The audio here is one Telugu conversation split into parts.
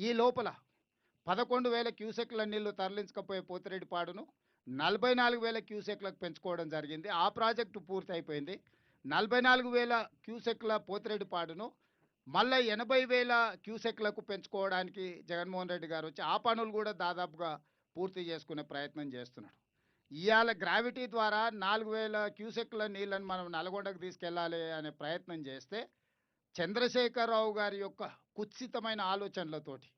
ఈ లోపల 11,000 క్యూసెక్ల నీళ్లు తరలించకపోయే పోతిరెడ్డిపాడును 44,000 క్యూసెక్లకు పెంచుకోవడం జరిగింది. ఆ ప్రాజెక్టు పూర్తయిపోయింది. 44,000 క్యూసెక్ల పోతిరెడ్డిపాడును మళ్ళా 80,000 క్యూసెక్లకు పెంచుకోవడానికి జగన్మోహన్ రెడ్డి గారు వచ్చి ఆ పనులు కూడా దాదాపుగా పూర్తి చేసుకునే ప్రయత్నం చేస్తున్నాడు. ఇవాళ గ్రావిటీ ద్వారా 4,000 క్యూసెక్ల నీళ్ళని మనం నల్గొండకు తీసుకెళ్లాలి అనే ప్రయత్నం చేస్తే చంద్రశేఖరరావు గారి యొక్క కుత్సితమైన ఆలోచనలతోటి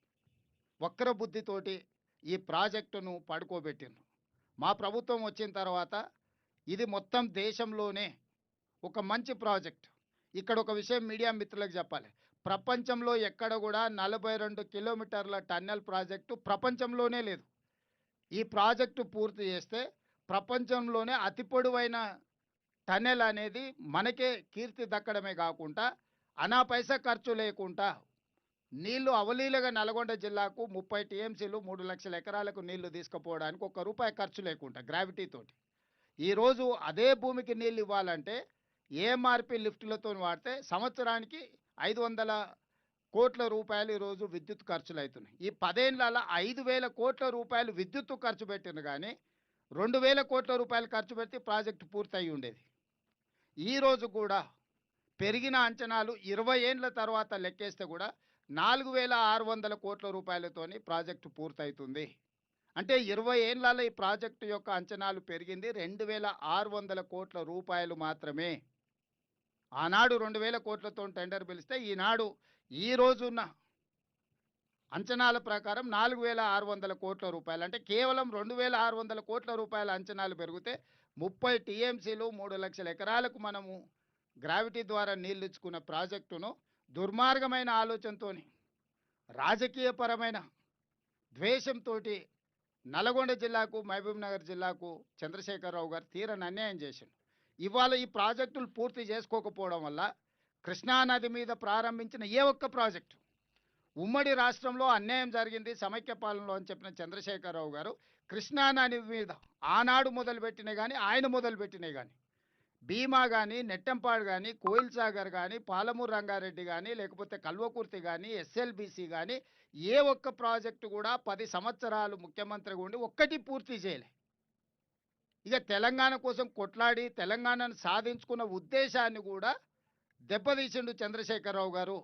వక్ర బుద్ధితోటి ఈ ప్రాజెక్టును పడుకోబెట్టిండ్రు. మా ప్రభుత్వం వచ్చిన తర్వాత ఇది మొత్తం దేశంలోనే ఒక మంచి ప్రాజెక్ట్. ఇక్కడ ఒక విషయం మీడియా మిత్రులకు చెప్పాలి. ప్రపంచంలో ఎక్కడ కూడా 42 కిలోమీటర్ల టన్నెల్ ప్రాజెక్టు ప్రపంచంలోనే లేదు. ఈ ప్రాజెక్టు పూర్తి చేస్తే ప్రపంచంలోనే అతి పొడవైన టన్నెల్ అనేది మనకే కీర్తి దక్కడమే కాకుండా అనా పైసా ఖర్చు లేకుండా నీళ్లు అవలీలగా నల్గొండ జిల్లాకు 30 టీఎంసీలు 3 లక్షల ఎకరాలకు నీళ్లు తీసుకుపోవడానికి ₹1 ఖర్చు లేకుండా గ్రావిటీతోటి. ఈరోజు అదే భూమికి నీళ్ళు ఇవ్వాలంటే ఏఎంఆర్పి లిఫ్టులతో వాడితే సంవత్సరానికి 500 కోట్ల రూపాయలు ఈరోజు విద్యుత్ ఖర్చులు అవుతున్నాయి. ఈ 10 ఏళ్లలో 5,000 కోట్ల రూపాయలు విద్యుత్తు ఖర్చు పెట్టింది కానీ 2,000 కోట్ల రూపాయలు ఖర్చు పెడితే ప్రాజెక్టు పూర్తయి ఉండేది. ఈరోజు కూడా పెరిగిన అంచనాలు 20 ఏండ్ల తర్వాత లెక్కేస్తే కూడా 4,600 కోట్ల రూపాయలతోని ప్రాజెక్టు పూర్తవుతుంది. అంటే 20 ఏళ్లలో ఈ ప్రాజెక్టు యొక్క అంచనాలు పెరిగింది 2,600 కోట్ల రూపాయలు మాత్రమే. ఆనాడు 2,000 కోట్లతో టెండర్ పిలిస్తే ఈనాడు ఈ రోజున్న అంచనాల ప్రకారం 4,600 కోట్ల రూపాయలు. అంటే కేవలం 2,600 కోట్ల రూపాయల అంచనాలు పెరిగితే 30 టీఎంసీలు 3 లక్షల ఎకరాలకు మనము గ్రావిటీ ద్వారా నీళ్ళు ఇచ్చుకున్న ప్రాజెక్టును దుర్మార్గమైన ఆలోచనతోని రాజకీయపరమైన ద్వేషంతో నల్గొండ జిల్లాకు మహబూబ్నగర్ జిల్లాకు చంద్రశేఖరరావు గారు తీరని అన్యాయం చేసిండు. ఇవాళ ఈ ప్రాజెక్టులు పూర్తి చేసుకోకపోవడం వల్ల కృష్ణానది మీద ప్రారంభించిన ఏ ఒక్క ప్రాజెక్టు ఉమ్మడి రాష్ట్రంలో అన్యాయం జరిగింది సమైక్య పాలనలో అని చెప్పిన చంద్రశేఖరరావు గారు కృష్ణానది మీద ఆనాడు మొదలుపెట్టినాయి కానీ ఆయన మొదలుపెట్టినాయి కానీ భీమా కానీ నెట్టంపాడు కానీ కోయిల్ సాగర్ కానీ పాలమూరు రంగారెడ్డి కానీ లేకపోతే కల్వకుర్తి కానీ ఎస్ఎల్బీసీ కానీ ఏ ఒక్క ప్రాజెక్టు కూడా 10 సంవత్సరాలు ముఖ్యమంత్రిగా ఉండి ఒక్కటి పూర్తి చేయలే. ఇక తెలంగాణ కోసం కొట్లాడి తెలంగాణను సాధించుకున్న ఉద్దేశాన్ని కూడా దెబ్బతీసిండు చంద్రశేఖరరావు గారు.